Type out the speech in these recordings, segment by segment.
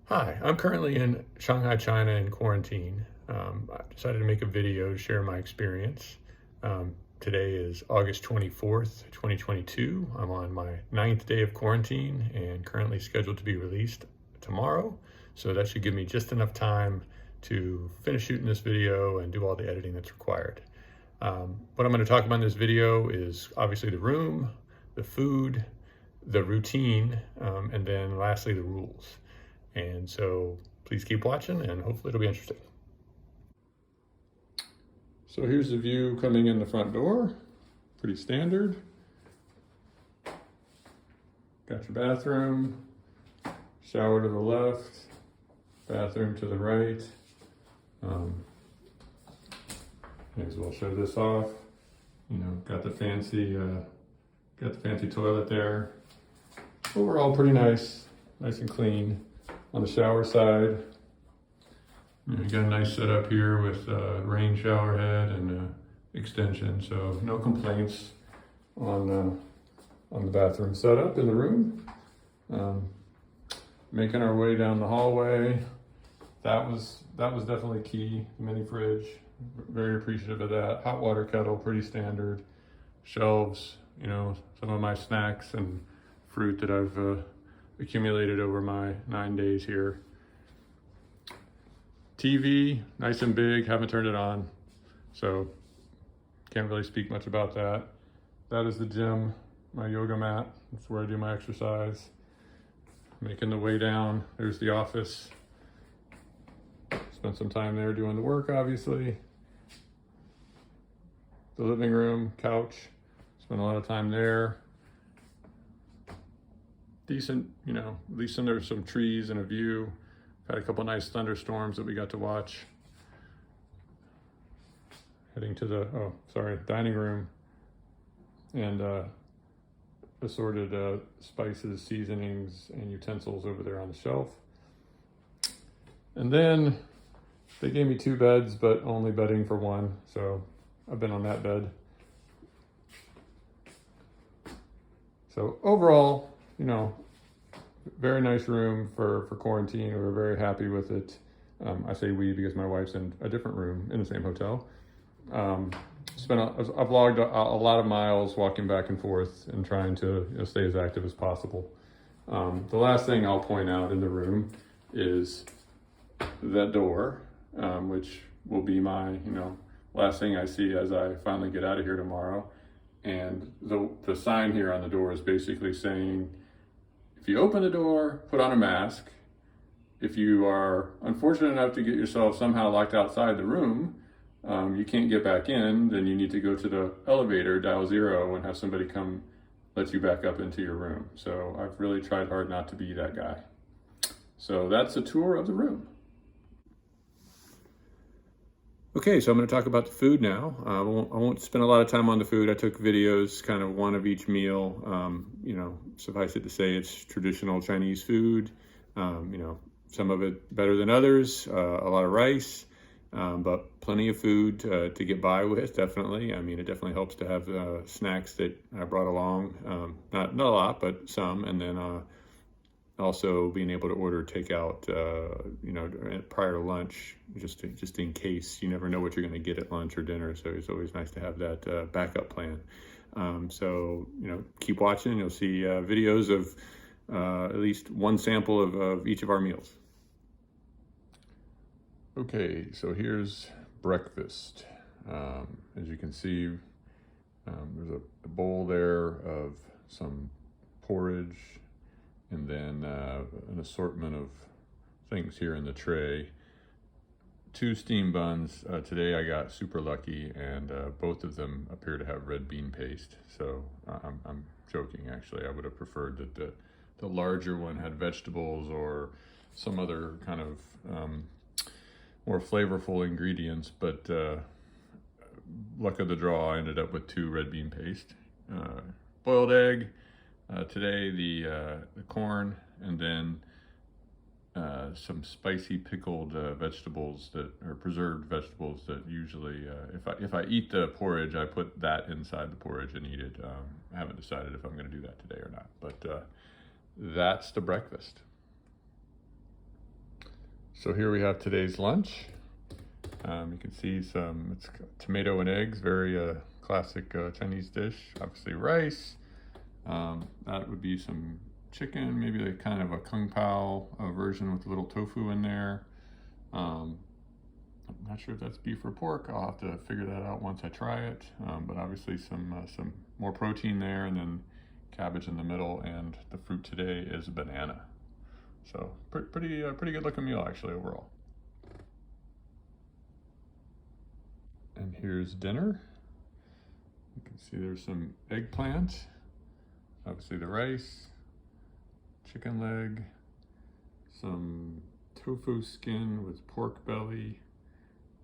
Hi, I'm currently in Shanghai, China in quarantine. I decided to make a video to share my experience. Today is August 24th, 2022. I'm on my 9th day of quarantine and currently scheduled to be released tomorrow. So that should give me just enough time to finish shooting this video and do all the editing that's required. What I'm going to talk about in this video is obviously the room, the food, the routine, and then lastly the rules. And so please keep watching and hopefully it'll be interesting. So here's the view coming in the front door. Pretty standard. Got your bathroom, shower to the left, bathroom to the right. May as well show this off. You know, got the fancy toilet there. Overall pretty nice and clean. On the shower side, you got a nice setup here with rain shower head and extension, so no complaints on the bathroom setup in the room. Making our way down the hallway, that was definitely key. Mini fridge, very appreciative of that. Hot water kettle, pretty standard. Shelves, you know, some of my snacks and fruit that I've accumulated over my 9 days here. TV, nice and big, haven't turned it on, so can't really speak much about that. That is the gym, my yoga mat. That's where I do my exercise. Making the way down, there's the office. Spent some time there doing the work, obviously. The living room, couch, spent a lot of time there. Decent, you know, at least there's some trees and a view. Had a couple nice thunderstorms that we got to watch. Heading to the, dining room. And assorted spices, seasonings, and utensils over there on the shelf. And then they gave me 2 beds, but only bedding for 1. So I've been on that bed. So overall, you know, very nice room for quarantine. We were very happy with it. I say we because my wife's in a different room in the same hotel. I've logged a lot of miles walking back and forth and trying to stay as active as possible. The last thing I'll point out in the room is that door, which will be my last thing I see as I finally get out of here tomorrow. And the sign here on the door is basically saying, if you open the door, put on a mask. If you are unfortunate enough to get yourself somehow locked outside the room, you can't get back in, then you need to go to the elevator, dial 0, and have somebody come let you back up into your room. So I've really tried hard not to be that guy. So that's a tour of the room. Okay, so I'm going to talk about the food now. I won't spend a lot of time on the food. I took videos, kind of one of each meal. Suffice it to say, it's traditional Chinese food. Some of it better than others. A lot of rice, but plenty of food to get by with. Definitely. I mean, it definitely helps to have snacks that I brought along. Not a lot, but some, and then also being able to order takeout, prior to lunch, just in case. You never know what you're going to get at lunch or dinner, so it's always nice to have that backup plan. So keep watching. You'll see videos of at least one sample of each of our meals. Okay, so here's breakfast. As you can see, there's a bowl there of some porridge, and then an assortment of things here in the tray. 2 steam buns. Today I got super lucky, and both of them appear to have red bean paste. So I'm joking, actually. I would have preferred that the larger one had vegetables or some other kind of more flavorful ingredients, but luck of the draw, I ended up with 2 red bean paste. Boiled egg. Today the corn, and then some spicy pickled vegetables that are preserved vegetables that usually, if I eat the porridge, I put that inside the porridge and eat it. I haven't decided if I'm going to do that today or not, but that's the breakfast. So here we have today's lunch. You can see it's tomato and eggs, very classic Chinese dish. Obviously rice. That would be some chicken, maybe like kind of a kung pao version with a little tofu in there. I'm not sure if that's beef or pork. I'll have to figure that out once I try it. But obviously some more protein there, and then cabbage in the middle, and the fruit today is banana. So pretty good looking meal actually overall. And here's dinner. You can see there's some eggplant, obviously the rice, chicken leg, some tofu skin with pork belly,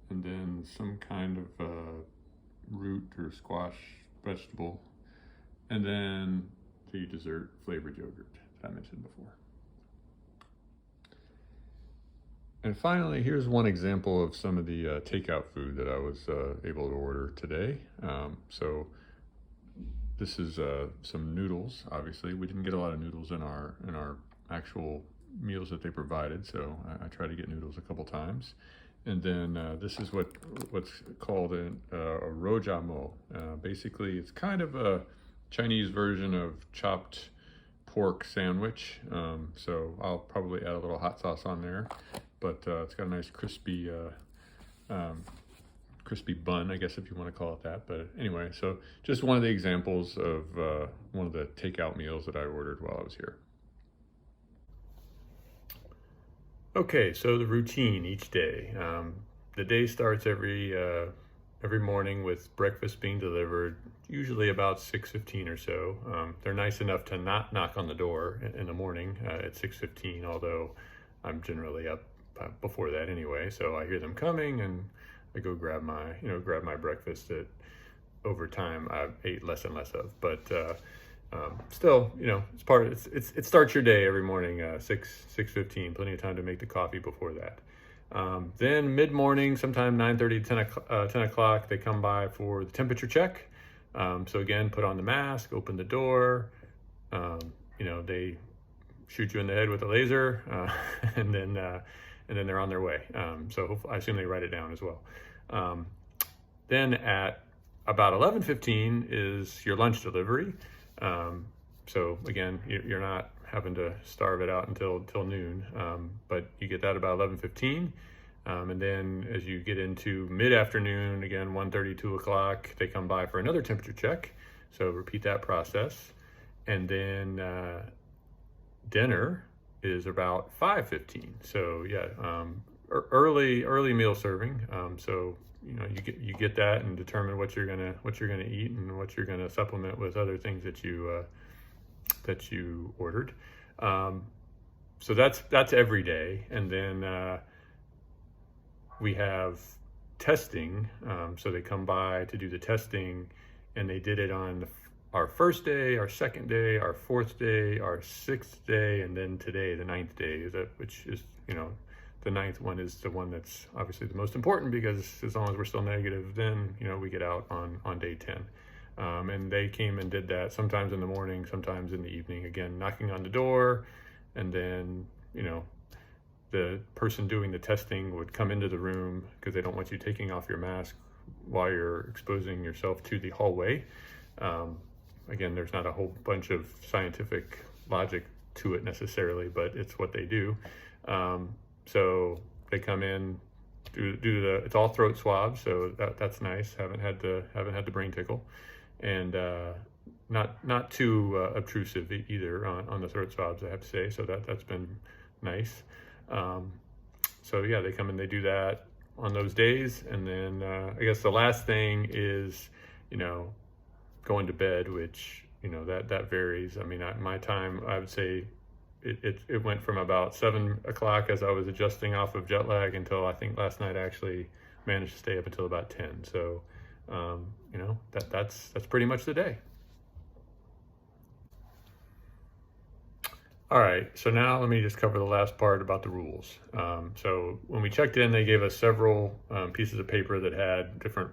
and then some kind of root or squash vegetable, and then the dessert flavored yogurt that I mentioned before. And finally, here's one example of some of the takeout food that I was able to order today. So this is some noodles. Obviously, we didn't get a lot of noodles in our actual meals that they provided, so I tried to get noodles a couple times. And then this is what's called a rojamo. Basically, it's kind of a Chinese version of chopped pork sandwich. So I'll probably add a little hot sauce on there. But it's got a nice crispy bun, I guess, if you want to call it that. But anyway, so just one of the examples of one of the takeout meals that I ordered while I was here. Okay, so the routine each day. The day starts every morning with breakfast being delivered, usually about 6:15 or so. They're nice enough to not knock on the door in the morning at 6:15, although I'm generally up before that anyway, so I hear them coming and I go grab my breakfast that over time I've ate less and less of, but still, it starts your day every morning, 6:15, plenty of time to make the coffee before that. Then mid-morning, sometime 9:30, 10 o'clock, they come by for the temperature check. So again, put on the mask, open the door, they shoot you in the head with a laser, and then they're on their way. So I assume they write it down as well. Then at about 11:15 is your lunch delivery. So again, you're not having to starve it out until noon, but you get that about 11:15. And then as you get into mid-afternoon, again, 1:30, 2 o'clock, they come by for another temperature check. So repeat that process. And then dinner is about 5:15. So yeah, early meal serving. So you get that and determine what you're gonna eat and what you're gonna supplement with other things that you ordered. So that's every day. And then we have testing. So they come by to do the testing, and they did it on our first day, our second day, our fourth day, our sixth day, and then today, the ninth day, which is, the ninth one is the one that's obviously the most important, because as long as we're still negative, then, we get out on day 10. And they came and did that sometimes in the morning, sometimes in the evening, again, knocking on the door, and then, the person doing the testing would come into the room because they don't want you taking off your mask while you're exposing yourself to the hallway. Again, there's not a whole bunch of scientific logic to it necessarily, but it's what they do. So they come in, it's all throat swabs, so that's nice. Haven't had the brain tickle, and not too obtrusive either on the throat swabs, I have to say. So that's been nice. So yeah, they come in, they do that on those days, and then I guess the last thing is going to bed, which that varies. I mean, my time, I would say it went from about 7 o'clock as I was adjusting off of jet lag until I think last night I actually managed to stay up until about 10. So that's pretty much the day. All right, so now let me just cover the last part about the rules. So when we checked in, they gave us several pieces of paper that had different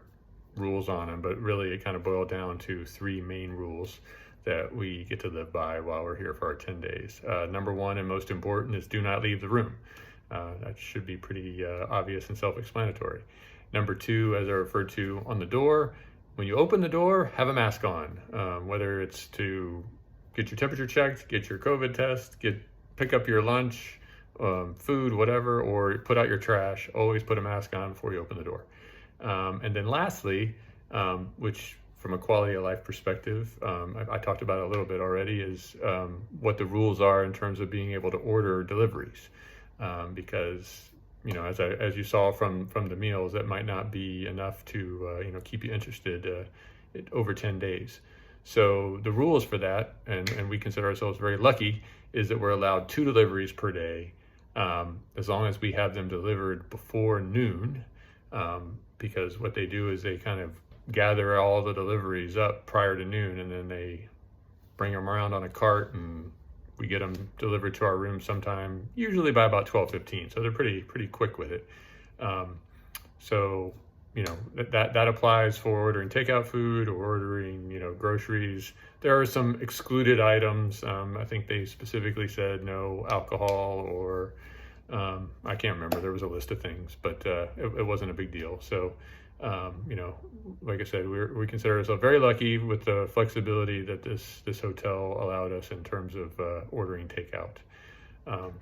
rules on them, but really it kind of boiled down to 3 main rules that we get to live by while we're here for our 10 days. Number 1 and most important is do not leave the room. That should be pretty obvious and self-explanatory. Number two, as I referred to on the door, when you open the door, have a mask on, whether it's to get your temperature checked, get your COVID test, pick up your lunch, food, whatever, or put out your trash. Always put a mask on before you open the door. And then lastly, which from a quality of life perspective, I talked about it a little bit already, is what the rules are in terms of being able to order deliveries. Because, you know, as you saw from the meals, that might not be enough to, keep you interested over 10 days. So the rules for that, and we consider ourselves very lucky, is that we're allowed 2 deliveries per day, as long as we have them delivered before noon, because what they do is they kind of gather all the deliveries up prior to noon, and then they bring them around on a cart, and we get them delivered to our room sometime, usually by about 12:15. So they're pretty quick with it. So, you know, that applies for ordering takeout food or ordering, groceries. There are some excluded items. I think they specifically said no alcohol, or I can't remember. There was a list of things, but it wasn't a big deal. So, like I said, we consider ourselves very lucky with the flexibility that this hotel allowed us in terms of ordering takeout.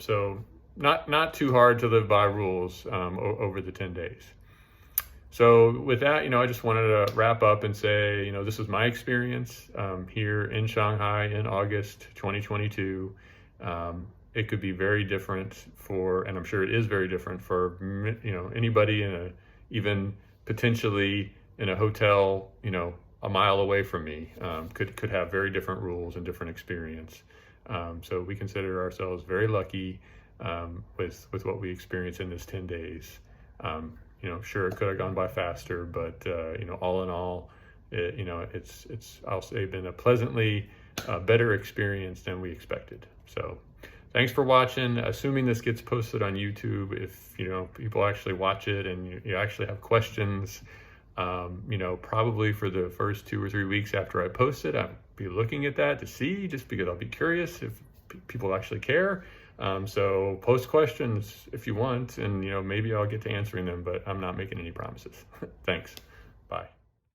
So not too hard to live by rules over the 10 days. So with that, I just wanted to wrap up and say, this is my experience here in Shanghai in August 2022. It could be very different and I'm sure it is very different for, anybody even potentially in a hotel, a mile away from me, could have very different rules and different experience. So we consider ourselves very lucky with what we experienced in this 10 days. Sure, it could have gone by faster, but all in all, it's I'll say been a pleasantly better experience than we expected. So thanks for watching. Assuming this gets posted on YouTube, if people actually watch it and you actually have questions, probably for the first 2 or 3 weeks after I post it, I'll be looking at that to see, just because I'll be curious if people actually care. So post questions if you want, and maybe I'll get to answering them, but I'm not making any promises. Thanks. Bye.